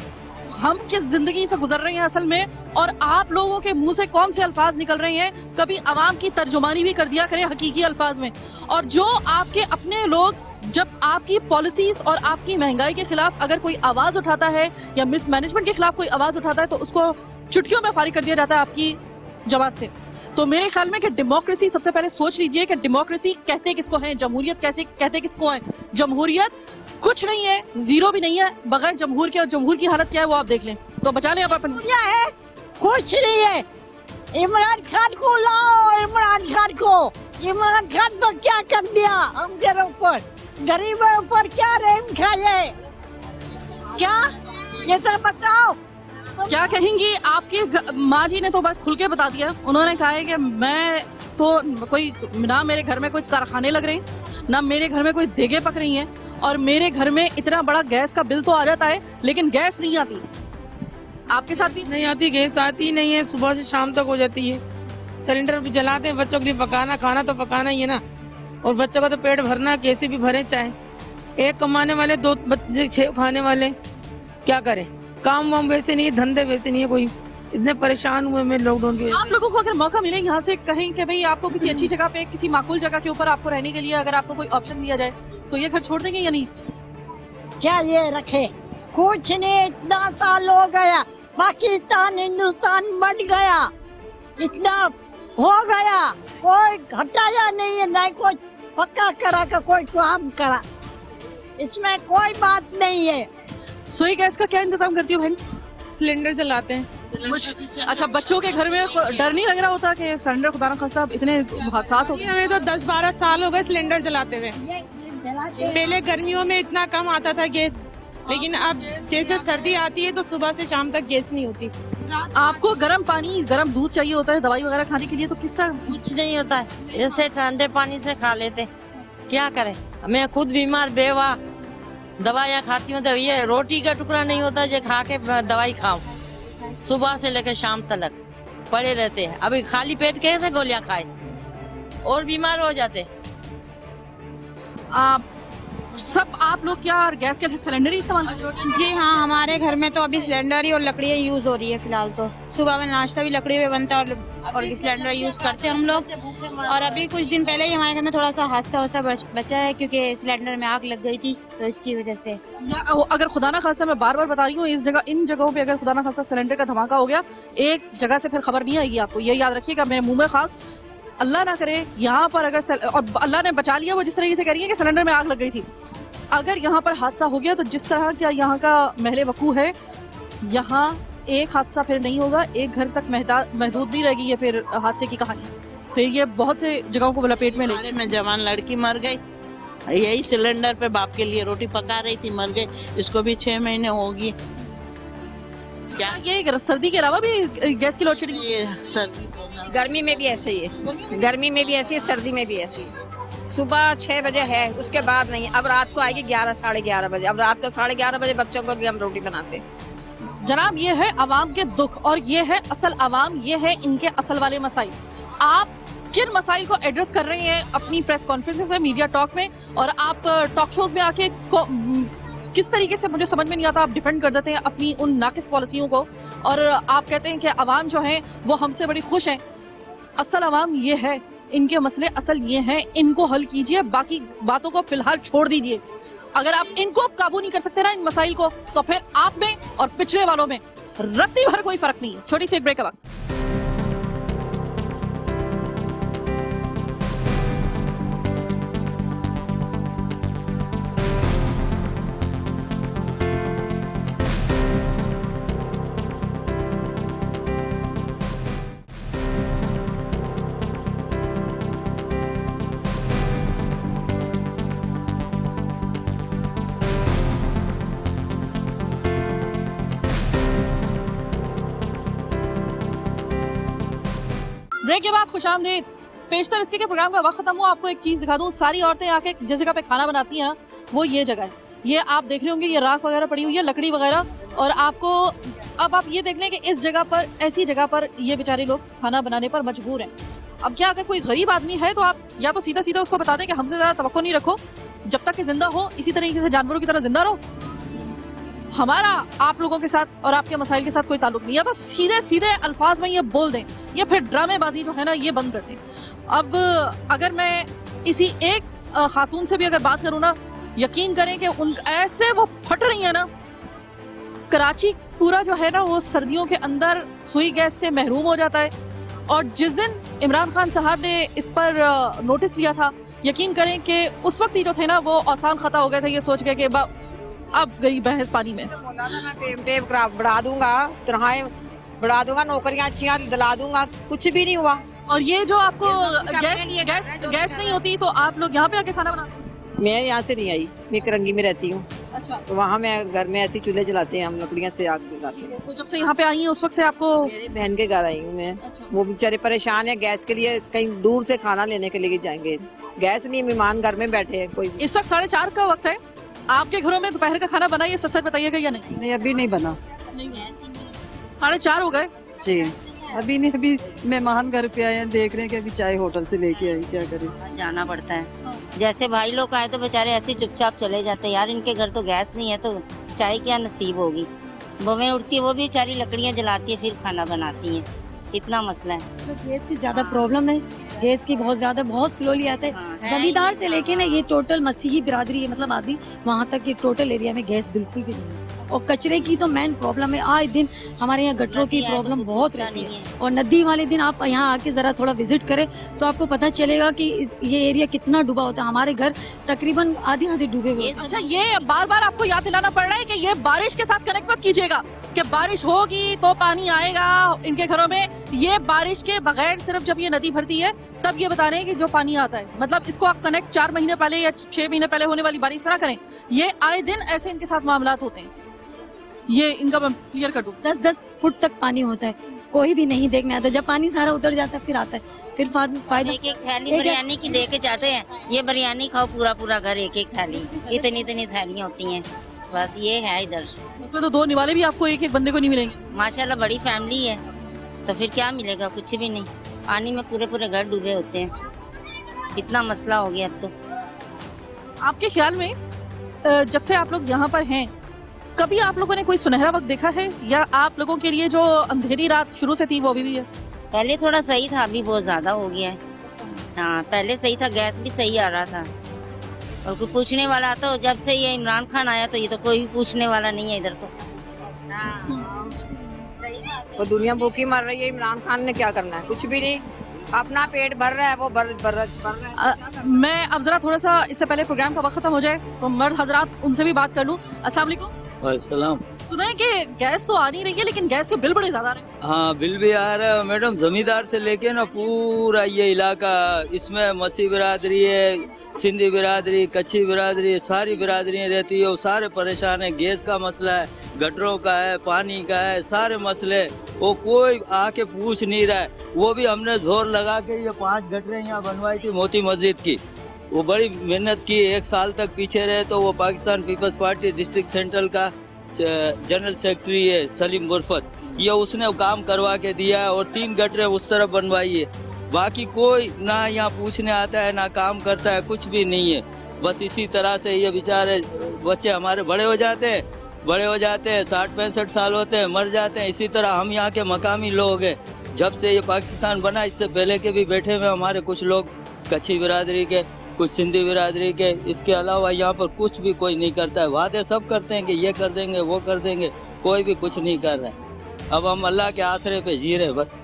Speaker 1: हम किस जिंदगी से गुजर रहे हैं असल में, और आप लोगों के मुंह से कौन से अल्फाज निकल रहे हैं, कभी अवाम की तर्जुमानी भी कर दिया करें हकीकी अल्फाज में। और जो आपके अपने लोग जब आपकी पॉलिसीज और आपकी महंगाई के खिलाफ अगर कोई आवाज उठाता है या मिसमैनेजमेंट के खिलाफ कोई आवाज उठाता है तो उसको चुटकियों में फारिग कर दिया जाता है आपकी जमात से। तो मेरे ख्याल में कि डेमोक्रेसी, सबसे पहले सोच लीजिए कि डेमोक्रेसी कहते किसको है, जमहूरियत कैसे कहते किसको है। जमहूरियत कुछ नहीं है, जीरो भी नहीं है बगैर जमहूर के, और जमहूर की हालत क्या है वो आप देख लें। तो बचा लें आप अपन।
Speaker 13: है कुछ नहीं है। इमरान खान को लाओ, इमरान खान को। इमरान खान को क्या कर दिया हमके ऊपर, गरीबों ऊपर क्या रहम खाए, क्या ये तो बताओ।
Speaker 1: क्या कहेंगी? आपकी माँ जी ने तो बात खुल के बता दिया। उन्होंने कहा है कि मैं तो कोई ना मेरे घर में कोई कारखाने लग रहे हैं, ना मेरे घर में कोई देगे पक रही हैं, और मेरे घर में इतना बड़ा गैस का बिल तो आ जाता है लेकिन गैस नहीं आती। आपके साथ भी
Speaker 14: नहीं आती? गैस आती नहीं है, सुबह से शाम तक हो जाती है। सिलेंडर भी जलाते हैं, बच्चों के लिए पकाना, खाना तो पकाना ही है ना, और बच्चों का तो पेट भरना, कैसे भी भरे चाहे। एक कमाने वाले, दो बच्चे, 6 खाने वाले, क्या करें? काम वाम वैसे नहीं है, धंधे वैसे नहीं है, कोई इतने परेशान हुए मैं लॉकडाउन की वजह से।
Speaker 1: आप लोगों को अगर मौका मिले यहाँ से कहीं कि भाई आपको किसी अच्छी जगह पे, किसी माकूल जगह के ऊपर आपको रहने के लिए अगर आपको कोई ऑप्शन दिया जाए तो ये घर छोड़ देंगे या नहीं?
Speaker 13: क्या ये रखे? कुछ नहीं, इतना साल हो गया, पाकिस्तान हिंदुस्तान बन गया, इतना हो गया, कोई हटाया नहीं है, ना कोई पक्का करा का कोई काम करा, इसमें कोई बात नहीं है।
Speaker 1: सोई गैस का क्या इंतजाम करती हो बहन?
Speaker 14: सिलेंडर जलाते हैं।
Speaker 1: अच्छा, बच्चों के घर में डर नहीं लग रहा होता कि सिलेंडर खुदा न खास्ता इतने हादसा हो गए?
Speaker 14: हमें तो 10-12 साल हो गए सिलेंडर जलाते हुए। पहले गर्मियों में इतना कम आता था गैस, लेकिन अब जैसे सर्दी आती है तो सुबह से शाम तक गैस नहीं होती।
Speaker 1: आपको गर्म पानी, गर्म दूध चाहिए होता है दवाई वगैरह खाने के लिए, तो किस तरह?
Speaker 12: कुछ नहीं होता है, ऐसे ठंडे पानी से खा लेते, क्या करें। मैं खुद बीमार बेवा, दवाइयाँ खाती हूँ, तो ये रोटी का टुकड़ा नहीं होता जो खा के दवाई खाऊं। सुबह से लेकर शाम तक पड़े रहते हैं, अभी खाली पेट कैसे गोलियां खाए, और बीमार हो जाते।
Speaker 1: आप लोग क्या गैस के सिलेंडर ही इस्तेमाल करते हो?
Speaker 15: जी हाँ, हमारे घर में तो अभी सिलेंडर ही और लकड़ियाँ यूज हो रही है फिलहाल। तो सुबह में नाश्ता भी लकड़ी पे बनता है और सिलेंडर यूज करते हैं हम लोग। और अभी कुछ दिन पहले ही हमारे घर में थोड़ा सा हादसा बचा है, क्योंकि सिलेंडर में आग लग गई थी, तो इसकी वजह से।
Speaker 1: अगर खुदा ना खास्ता, मैं बार बार बता रही हूँ, इन जगहों पे अगर खुदा ना खास्ता सिलेंडर का धमाका हो गया, एक जगह से फिर खबर नहीं आएगी आपको, ये याद रखिएगा। मेरे मुंह में खाक, अल्लाह ना करे यहाँ पर अगर, और अल्लाह ने बचा लिया, वो जिस तरीके से कह रही है कि सिलेंडर में आग लग गई थी, अगर यहाँ पर हादसा हो गया तो जिस तरह का यहाँ का महले वकू है, यहाँ एक हादसा फिर नहीं होगा, एक घर तक महदूद नहीं रहेगी ये फिर हादसे की कहानी, फिर ये बहुत से जगहों को लपेट में ले।
Speaker 10: में जवान लड़की मर गई, यही सिलेंडर पे बाप के लिए रोटी पका रही थी, मर गई, इसको भी 6 महीने होगी।
Speaker 1: क्या ये सर्दी के अलावा भी गैस की लोड शेडिंग?
Speaker 10: ये सर्दी,
Speaker 15: गर्मी में भी ऐसे ही है, गर्मी में भी ऐसी है, सर्दी में भी ऐसी है। सुबह 6 बजे है, उसके बाद नहीं। अब रात को आएगी 11, साढ़े 11 बजे। अब रात को 11:30 बजे बच्चों को हम रोटी बनाते हैं।
Speaker 1: जनाब, ये है अवाम के दुख, और ये है असल अवाम, ये है इनके असल वाले मसाइल। आप किन मसाइल को एड्रेस कर रहे हैं अपनी प्रेस कॉन्फ्रेंसेस में, मीडिया टॉक में, और आप टॉक शोज में आके किस तरीके से, मुझे समझ में नहीं आता, आप डिफेंड कर देते हैं अपनी उन नाकिस पॉलिसियों को, और आप कहते हैं कि अवाम जो है वो हमसे बड़ी खुश है। असल अवाम ये है, इनके मसले असल ये हैं, इनको हल कीजिए, बाकी बातों को फिलहाल छोड़ दीजिए। अगर आप इनको काबू नहीं कर सकते ना, इन मसाइल को, तो फिर आप में और पिछले वालों में रत्ती भर कोई फर्क नहीं है। छोटी सी एक ब्रेक का वक्त। ब्रेक के बाद खुशामदीद। पेशतर इसके के प्रोग्राम का वक्त खत्म हुआ। आपको एक चीज़ दिखा दूँ, सारी औरतें आके जिस जगह पे खाना बनाती हैं ना, वो ये जगह है। ये आप देख रहे होंगे, ये राख वगैरह पड़ी हुई है, लकड़ी वगैरह। और आपको अब आप ये देख लें कि इस जगह पर, ऐसी जगह पर ये बेचारे लोग खाना बनाने पर मजबूर हैं। अब क्या अगर कोई गरीब आदमी है तो आप या तो सीधा सीधा उसको बता दें कि हमसे ज़्यादा तवक्को नहीं रखो, जब तक कि जिंदा हो इसी तरीके से जानवरों की तरह जिंदा रहो। हमारा आप लोगों के साथ और आपके मसाइल के साथ कोई ताल्लुक नहीं है, तो सीधे सीधे अल्फाज में ये बोल दें, या फिर ड्रामेबाजी जो है ना ये बंद कर दें। अब अगर मैं इसी एक खातून से भी अगर बात करूँ ना, यकीन करें कि उन ऐसे वो फट रही है ना। कराची पूरा जो है ना वो सर्दियों के अंदर सुई गैस से महरूम हो जाता है। और जिस दिन इमरान खान साहब ने इस पर नोटिस लिया था, यकीन करें कि उस वक्त ही जो थे ना वो आसान खता हो गए थे, ये सोच के कि अब गई बहस पानी में।
Speaker 12: मैं बढ़ा दूंगा, तनख्वाहें बढ़ा दूंगा, नौकरियां अच्छी दिला दूंगा, कुछ भी नहीं हुआ।
Speaker 1: और ये जो आपको गैस नहीं होती तो आप लोग यहाँ पे आके खाना बनाते?
Speaker 12: मैं यहाँ से नहीं आई, मैं करंगी में रहती हूँ।
Speaker 1: अच्छा।
Speaker 12: तो वहाँ मैं घर में ऐसे चूल्हे जलाते हैं हम, लकड़ियाँ से आग जलाते हैं।
Speaker 1: तो जब से यहाँ पे आई हैं उस वक्त से आपको?
Speaker 12: मेरी बहन के घर आई हूँ मैं। अच्छा। वो बेचारे परेशान है गैस के लिए, कहीं दूर से खाना लेने के लिए जाएंगे, गैस नहीं, मेहमान घर में बैठे हैं कोई।
Speaker 1: इस वक्त 4:30 का वक्त है। आपके घरों में दोपहर का खाना बना, ये सच बताइएगा या नहीं?
Speaker 16: नहीं, अभी नहीं बना।
Speaker 1: 4:30 हो गए
Speaker 16: जी, अभी नहीं। अभी मेहमान घर पे आए हैं, देख रहे हैं कि अभी चाय होटल से लेके आई, क्या करें,
Speaker 17: जाना पड़ता है। जैसे भाई लोग आए तो बेचारे ऐसे चुपचाप चले जाते हैं। यार इनके घर तो गैस नहीं है तो चाय क्या नसीब होगी। बहनें उठती है, वो भी बेचारी लकड़ियाँ जलाती है, फिर खाना बनाती हैं। इतना मसला है।
Speaker 8: तो गैस की ज्यादा प्रॉब्लम है, गैस की बहुत स्लोली आता है। गलीदार से लेके ना ये टोटल मसीही बिरादरी है, मतलब आदि वहाँ तक ये टोटल एरिया में गैस बिल्कुल भी नहीं है। और कचरे की तो मेन प्रॉब्लम है, आए दिन हमारे यहाँ गटरों की प्रॉब्लम बहुत रहती है। और नदी वाले दिन आप यहाँ आके जरा थोड़ा विजिट करें तो आपको पता चलेगा कि ये एरिया कितना डूबा होता है। हमारे घर तकरीबन आधे डूबे हुए।
Speaker 1: अच्छा, ये बार बार आपको याद दिलाना पड़ रहा है कि ये बारिश के साथ कनेक्ट मत कीजिएगा कि बारिश होगी तो पानी आएगा इनके घरों में। ये बारिश के बगैर सिर्फ जब ये नदी भरती है तब ये बता रहे हैं कि जो पानी आता है, मतलब इसको आप कनेक्ट 4 महीने पहले या 6 महीने पहले होने वाली बारिश ना करें। ये आए दिन ऐसे इनके साथ मामलात होते हैं। ये इनका मैं क्लियर कर दूं।
Speaker 8: 10-10 फुट तक पानी होता है, कोई भी नहीं देखने आता। जब पानी सारा उतर जाता है फिर आता है, फिर फायदा।
Speaker 17: एक थैली बिरयानी की दे के जाते हैं, ये बिरयानी खाओ पूरा घर, एक थैली, इतनी थैलियाँ होती हैं। बस ये है इधर।
Speaker 1: उसमें तो 2 निवाले भी आपको एक बंदे को नहीं मिलेंगे।
Speaker 17: माशाल्लाह बड़ी फैमिली है तो फिर क्या मिलेगा, कुछ भी नहीं। पानी में पूरे घर डूबे होते हैं। इतना मसला हो गया अब तो।
Speaker 1: आपके ख्याल में जब से आप लोग यहाँ पर हैं, कभी आप लोगों ने कोई सुनहरा वक्त देखा है, या आप लोगों के लिए जो अंधेरी रात शुरू से थी वो अभी भी है?
Speaker 17: पहले थोड़ा सही था, अभी बहुत ज्यादा हो गया है। हाँ, पहले सही था, गैस भी सही आ रहा था और कोई पूछने वाला। तो जब से ये इमरान खान आया तो ये तो कोई भी पूछने वाला नहीं है इधर तो।
Speaker 12: वो दुनिया भूखी मर रही है, इमरान खान ने क्या करना है? कुछ भी नहीं, अपना पेट भर रहा है, वो भर रहा है।
Speaker 1: मैं अब जरा थोड़ा सा इससे पहले प्रोग्राम का वक्त खत्म हो जाए तो मर्द हजरात उनसे भी बात कर लूँ। अस्सलाम वालेकुम।
Speaker 18: अस्सलाम।
Speaker 1: सुना है कि गैस तो आ नहीं रही है लेकिन गैस के बिल बड़े ज्यादा आ रहे हैं।
Speaker 18: हाँ, बिल भी आ रहा है मैडम। जमींदार से लेके ना पूरा ये इलाका, इसमें मसीह बिरादरी है, सिंधी बिरादरी, कच्छी बिरादरी, सारी बिरादरियाँ रहती है। वो सारे परेशान है। गैस का मसला है, गटरों का है, पानी का है, सारे मसले। वो कोई आके पूछ नहीं रहा है। वो भी हमने जोर लगा के ये 5 गटरें यहाँ बनवाई थी मोती मस्जिद की। वो बड़ी मेहनत की, 1 साल तक पीछे रहे। तो वो Pakistan Peoples Party district central का जनरल सेक्रेटरी है सलीम बुरफत, ये उसने काम करवा के दिया है और 3 गटरें उस तरफ बनवाई है। बाकी कोई ना यहाँ पूछने आता है, ना काम करता है, कुछ भी नहीं है। बस इसी तरह से ये बेचारे बच्चे हमारे बड़े हो जाते हैं, 60-65 साल होते हैं, मर जाते हैं। इसी तरह हम यहाँ के मकामी लोग हैं। जब से ये पाकिस्तान बना, इससे पहले के भी बैठे हुए हमारे कुछ लोग कच्छी बिरादरी के, कुछ सिंधी बिरादरी के। इसके अलावा यहाँ पर कुछ भी कोई नहीं करता है। वादे सब करते हैं कि ये कर देंगे, वो कर देंगे, कोई भी कुछ नहीं कर रहा है। अब हम अल्लाह के आसरे पे जी रहे, बस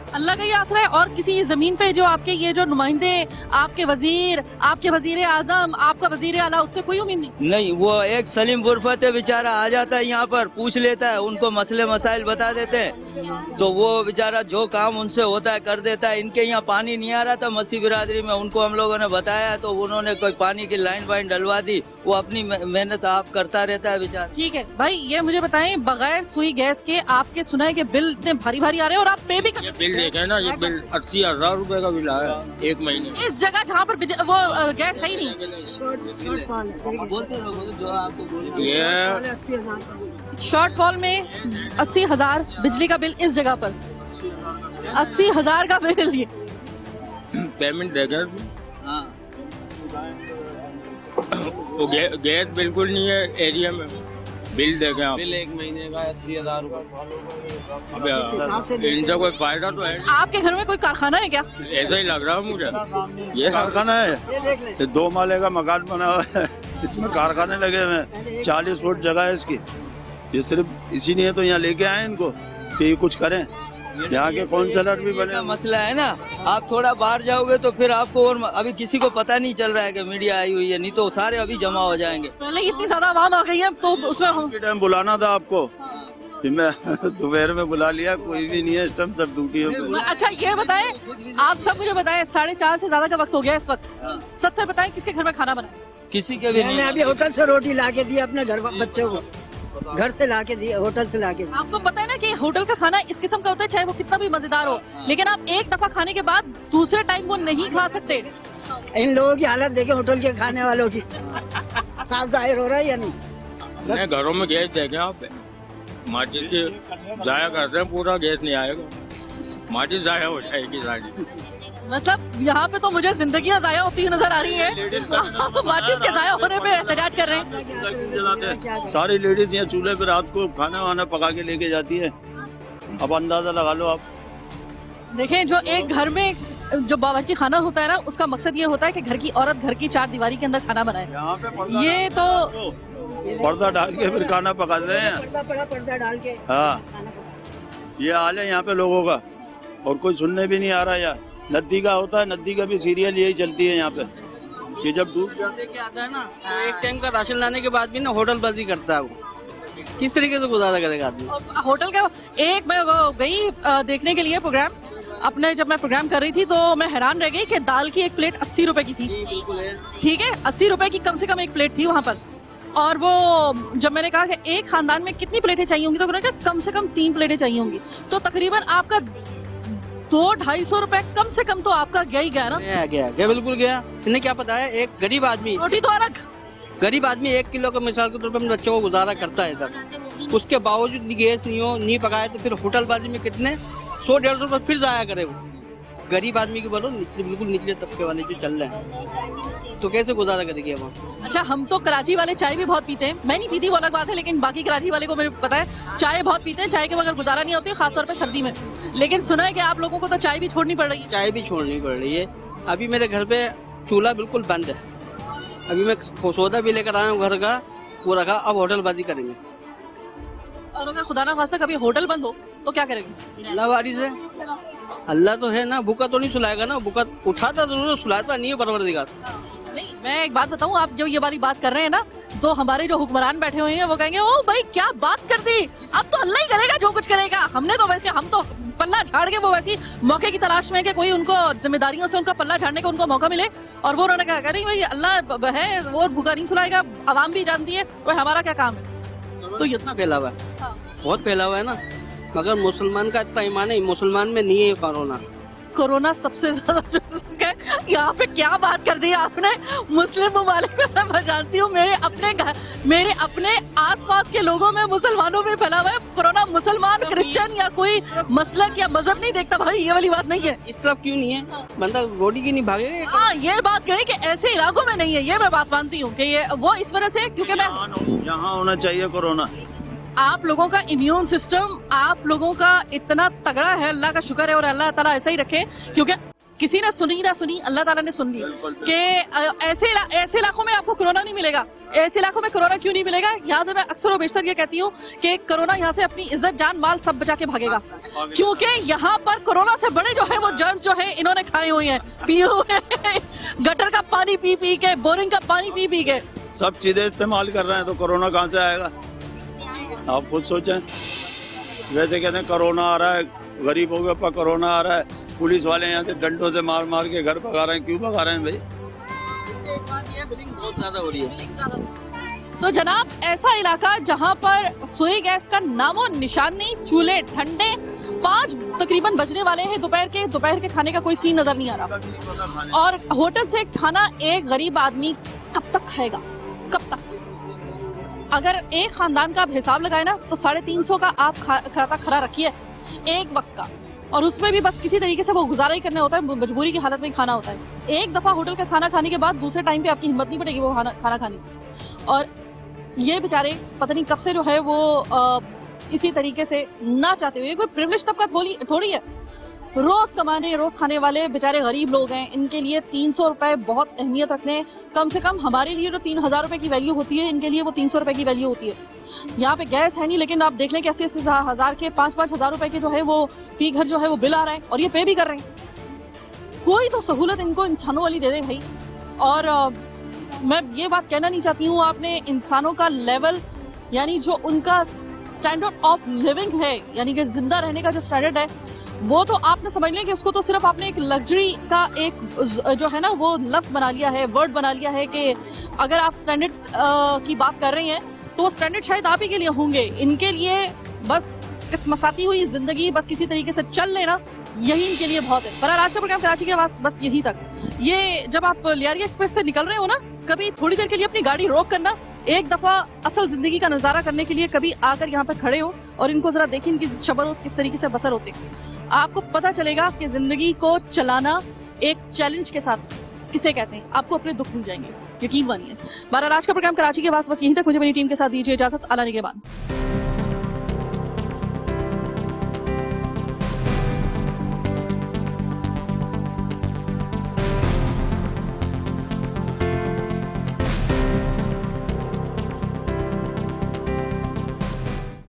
Speaker 1: अल्लाह का ही आसरा है। और किसी जमीन पे जो आपके ये जो नुमाइंदे, आपके वजीर, आपके वजीर आजम, आपका वजीर आला, उससे कोई उम्मीद नहीं?
Speaker 18: वो एक सलीम बुरफत है, बेचारा आ जाता है यहाँ पर, पूछ लेता है, उनको मसले मसाइल बता देते हैं, तो वो बेचारा जो काम उनसे होता है कर देता है। इनके यहाँ पानी नहीं आ रहा था मसीह बिरादरी में, उनको हम लोगों ने बताया तो उन्होंने कोई पानी की लाइन वाइन डलवा दी। वो अपनी मेहनत आप करता रहता है बेचारा।
Speaker 1: ठीक है भाई, ये मुझे बताएं, बगैर सुई गैस के आपके सुना है कि बिल इतने भारी भारी आ रहे हैं और आप पे भी कर?
Speaker 18: बिल
Speaker 4: देखे ना, ये बिल 80,000 रुपए का बिल आया 1 महीने।
Speaker 1: इस जगह जहाँ पर वो गैस है ही नहीं।
Speaker 4: ये
Speaker 1: शॉर्टफॉल में 80,000 बिजली का बिल इस जगह पर 80,000 का बिल। ये
Speaker 4: पेमेंट देखे वो गैस बिल्कुल नहीं है एरिया में। बिल देखें आप,
Speaker 3: बिल 1 महीने का 80,000 रुपए।
Speaker 4: अब इनसे कोई फायदा तो है।
Speaker 1: आपके घर में कोई कारखाना है क्या?
Speaker 4: ऐसा ही लग रहा है मुझे।
Speaker 19: ये कारखाना है, ये 2 माले का मकान बना हुआ है, इसमें कारखाने लगे हुए हैं। 40 फुट जगह है इसकी। ये सिर्फ इसीलिए तो यहाँ लेके आए इनको कि ये कुछ करें। यहाँ के काउंसलर भी बने।
Speaker 18: मसला है ना, आप थोड़ा बाहर जाओगे तो फिर आपको, और अभी किसी को पता नहीं चल रहा है कि मीडिया आई हुई है, नहीं तो सारे अभी जमा हो जाएंगे।
Speaker 1: पहले इतनी ज्यादा आवाम आ गई है तो उसमें हम
Speaker 19: टाइम बुलाना था आपको, फिर मैं दोपहर में बुला लिया, कोई भी नहीं है इस टाइम, सब ड्यूटी है।
Speaker 1: अच्छा ये बताएं, आप सब मुझे बताएं, 4:30 से ज्यादा का वक्त हो गया इस वक्त, सच से बताएं किसके घर में खाना बना?
Speaker 18: किसी के भी नहीं।
Speaker 20: मैंने अभी होटल से रोटी ला के दी अपने घर बच्चों को, घर से ला के दी, होटल से ला के दी।
Speaker 1: आपको पता है ना कि होटल का खाना इस किस्म का होता है, चाहे वो कितना भी मजेदार हो, लेकिन आप एक दफा खाने के बाद दूसरे टाइम वो नहीं खा सकते।
Speaker 20: इन लोगों की हालत देखे होटल के खाने वालों की, साफ जाहिर हो रहा है या नहीं?
Speaker 4: घरों में गैस देखें आप, माचिस की जाया करते हैं, पूरा गैस नहीं आएगा, माचिस जाया हो जाएगी सारी।
Speaker 1: मतलब यहाँ पे तो मुझे जिंदगियाँ जाया होती हुई नजर आ रही है। माचिस के जाया होने पे एहतजाज कर रहे हैं।
Speaker 19: सारी लेडीज यहाँ चूल्हे पे रात को खाना वाना पका के लेके जाती है। अब अंदाजा लगा लो आप।
Speaker 1: देखें, जो एक घर में जो बावर्ची खाना होता है ना, उसका मकसद ये होता है कि घर की औरत घर की 4 दीवारी के अंदर खाना बनाए। ये तो
Speaker 19: पर्दा डाल के फिर खाना पकाते हैं।
Speaker 20: पर्दा डाल के।
Speaker 19: हाँ, ये हाल है यहाँ पे लोगों का, और कोई सुनने भी नहीं आ रहा। यार नदी का होता है, नदी का भी सीरियल यही चलती है यहाँ पे कि जब डूब
Speaker 6: के आता है ना, तो एक टाइम का राशन लाने के बाद भी ना होटल बंदी करता है वो। किस तरीके से गुजारा करेगा आदमी?
Speaker 1: होटल का एक मैं वो गई देखने के लिए प्रोग्राम अपने, जब मैं प्रोग्राम कर रही थी तो मैं हैरान रह गई कि दाल की एक प्लेट 80 रुपए की थी। ठीक है, 80 रुपए की कम से कम एक प्लेट थी वहाँ पर। और वो जब मैंने कहा कि एक खानदान में कितनी प्लेटें चाहिए होंगी, तो उन्होंने कहा कम से कम 3 प्लेटें चाहिए होंगी। तो तकरीबन आपका 200-250 रुपए कम से कम तो आपका गया ही गया ना।
Speaker 6: गया बिल्कुल गया। इन्हें क्या पता है, एक गरीब आदमी,
Speaker 1: रोटी तो अलग,
Speaker 6: गरीब आदमी 1 किलो का मिसाल के तौर पर अपने बच्चों को गुजारा करता है इधर, उसके बावजूद गैस नहीं पकाए तो फिर होटलबाजी में कितने 100-150 रुपए फिर जाया करे वो। गरीब आदमी के बोलो, बिल्कुल निचले तबके वाले जो चल रहे हैं, तो कैसे गुजारा करेंगे वहाँ?
Speaker 1: अच्छा, हम तो कराची वाले चाय भी बहुत पीते हैं, मैं नहीं पीती वो अलग बात है, लेकिन बाकी कराची वाले को मेरे पता है चाय बहुत पीते हैं, चाय के बगैर गुजारा नहीं होती, खासतौर पे सर्दी में। लेकिन सुना है कि आप लोगों को तो चाय भी छोड़नी पड़ रही है।
Speaker 6: चाय भी छोड़नी पड़ रही है। अभी मेरे घर पे चूल्हा बिल्कुल बंद है, अभी मैं सौदा भी लेकर आया हूँ घर का, वो रखा, अब होटलबाजी करेंगे।
Speaker 1: और अगर खुदा ना खास्ता कभी होटल बंद हो तो क्या करेंगे?
Speaker 6: अल्लाह वारिस है, अल्लाह तो है ना, भूखा तो नहीं सुलाएगा ना, भूखा उठाता जरूर, सुलाता नहीं है परवरदिगार।
Speaker 1: नहीं, मैं एक बात बताऊं, आप जो ये वाली बात कर रहे हैं ना, तो हमारे जो हुक्मरान बैठे हुए हैं वो कहेंगे ओ भाई क्या बात कर दी, अब तो अल्लाह ही करेगा जो कुछ करेगा। हमने तो वैसे, हम तो पल्ला झाड़ के, वो वैसी मौके की तलाश में कि कोई उनको जिम्मेदारियों से उनका पल्ला झाड़ने का उनको मौका मिले, और वो उन्होंने कहा नहीं भाई अल्लाह है, वो भूखा नहीं सुलाएगा, आवाम भी जानती है, वो हमारा क्या काम है।
Speaker 6: तो इतना फैला हुआ है, बहुत फैला हुआ है ना, मगर मुसलमान का इतना ईमान है, मुसलमान में नहीं है कोरोना।
Speaker 1: कोरोना सबसे ज्यादा जो है, यहाँ पे क्या बात कर दी आपने, मुस्लिम ममालिक में मैं जानती हूँ, मेरे अपने आसपास के लोगों में, मुसलमानों में फैला हुआ है कोरोना। मुसलमान, क्रिश्चियन या कोई मसलक या मजहब नहीं देखता भाई, ये वाली बात नहीं है।
Speaker 6: इस तरफ क्यों नहीं है, बंदा रोटी की नहीं भागेगा।
Speaker 1: हाँ, ये बात कही कि ऐसे इलाकों में नहीं है, ये मैं बात मानती हूँ कि ये वो इस वजह से, क्योंकि मैं
Speaker 19: यहाँ होना चाहिए कोरोना।
Speaker 1: आप लोगों का इम्यून सिस्टम, आप लोगों का इतना तगड़ा है, अल्लाह का शुक्र है, और अल्लाह ताला ऐसा ही रखे, क्योंकि किसी ने सुनी ना सुनी, अल्लाह ताला ने सुन ली कि ऐसे इलाकों में आपको कोरोना नहीं मिलेगा। ऐसे इलाकों में कोरोना क्यों नहीं मिलेगा? यहाँ से मैं अक्सर और बेशतर ये कहती हूँ कि कोरोना यहाँ से अपनी इज्जत, जान, माल सब बचा के भागेगा, क्योंकि यहाँ पर कोरोना से बड़े जो है वो जर्म्स जो है इन्होंने खाए हुए हैं, पिए हुए हैं, गटर का पानी पी पी के, बोरिंग का पानी पी पी के,
Speaker 19: सब चीजें इस्तेमाल कर रहे हैं, तो कोरोना कहाँ से आएगा? आप खुद सोचें। वैसे कहते हैं कोरोना आ रहा है, गरीबों के ऊपर कोरोना आ रहा है, पुलिस वाले यहाँ से डंडों से मार मार के घर भगा रहे हैं, क्यों भगा रहे हैं भाई?
Speaker 6: बहुत ज्यादा हो रही है।
Speaker 1: तो जनाब, ऐसा इलाका जहाँ पर सुई गैस का नामो निशान नहीं, चूल्हे ठंडे 5 तकरीबन बजने वाले हैं दोपहर के खाने का कोई सीन नजर नहीं आ रहा। और होटल से खाना एक गरीब आदमी कब तक खाएगा, कब तक? अगर एक खानदान का आप हिसाब लगाए ना तो 350 का आप खाता खड़ा रखिए एक वक्त का, और उसमें भी बस किसी तरीके से वो गुजारा ही करना होता है, मजबूरी की हालत में खाना होता है। एक दफा होटल का खाना खाने के बाद दूसरे टाइम पे आपकी हिम्मत नहीं बढ़ेगी वो खाना खाने की। और ये बेचारे पता नहीं कब से जो है वो इसी तरीके से ना चाहते हुए, कोई प्रिविलेज तबका थोड़ी है, रोज कमाने रोज खाने वाले बेचारे गरीब लोग हैं। इनके लिए 300 रुपए बहुत अहमियत रखते हैं। कम से कम हमारे लिए जो 3000 रुपए की वैल्यू होती है, इनके लिए वो 300 रुपए की वैल्यू होती है। यहाँ पे गैस है नहीं, लेकिन आप देख लें कि 80 हजार के 5-5 हजार रुपए के जो है वो फी घर जो है वो बिल आ रहा है, और ये पे भी कर रहे हैं। कोई तो सहूलत इनको इंसानों वाली दे दे भाई। और मैं ये बात कहना नहीं चाहती हूँ, आपने इंसानों का लेवल यानी जो उनका स्टैंडर्ड ऑफ लिविंग है, यानी कि जिंदा रहने का जो स्टैंडर्ड है, वो तो आपने समझ लिया कि उसको तो सिर्फ आपने एक लग्जरी का एक जो है ना वो लफ्ज बना लिया है, वर्ड बना लिया है कि अगर आप स्टैंडर्ड की बात कर रहे हैं तो वो स्टैंडर्ड शायद आप ही के लिए होंगे। इनके लिए बस किस्मसाती हुई जिंदगी बस किसी तरीके से चल लेना, यही इनके लिए बहुत है। पर आज का प्रोग्राम कराची के पास बस यही तक। ये जब आप लियारी एक्सप्रेस से निकल रहे हो ना, कभी थोड़ी देर के लिए अपनी गाड़ी रोक करना, एक दफा असल जिंदगी का नजारा करने के लिए कभी आकर यहाँ पे खड़े हो और इनको जरा देखें इनकी शब रोज किस तरीके से बसर होते हैं। आपको पता चलेगा कि जिंदगी को चलाना एक चैलेंज के साथ किसे कहते हैं। आपको अपने दुख भूल जाएंगे, यकीन मानिए। बहरहाल आज का प्रोग्राम कराची के पास बस यहीं तक। मुझे मेरी टीम के साथ दीजिए इजाजत। अल्लाह निगहबान।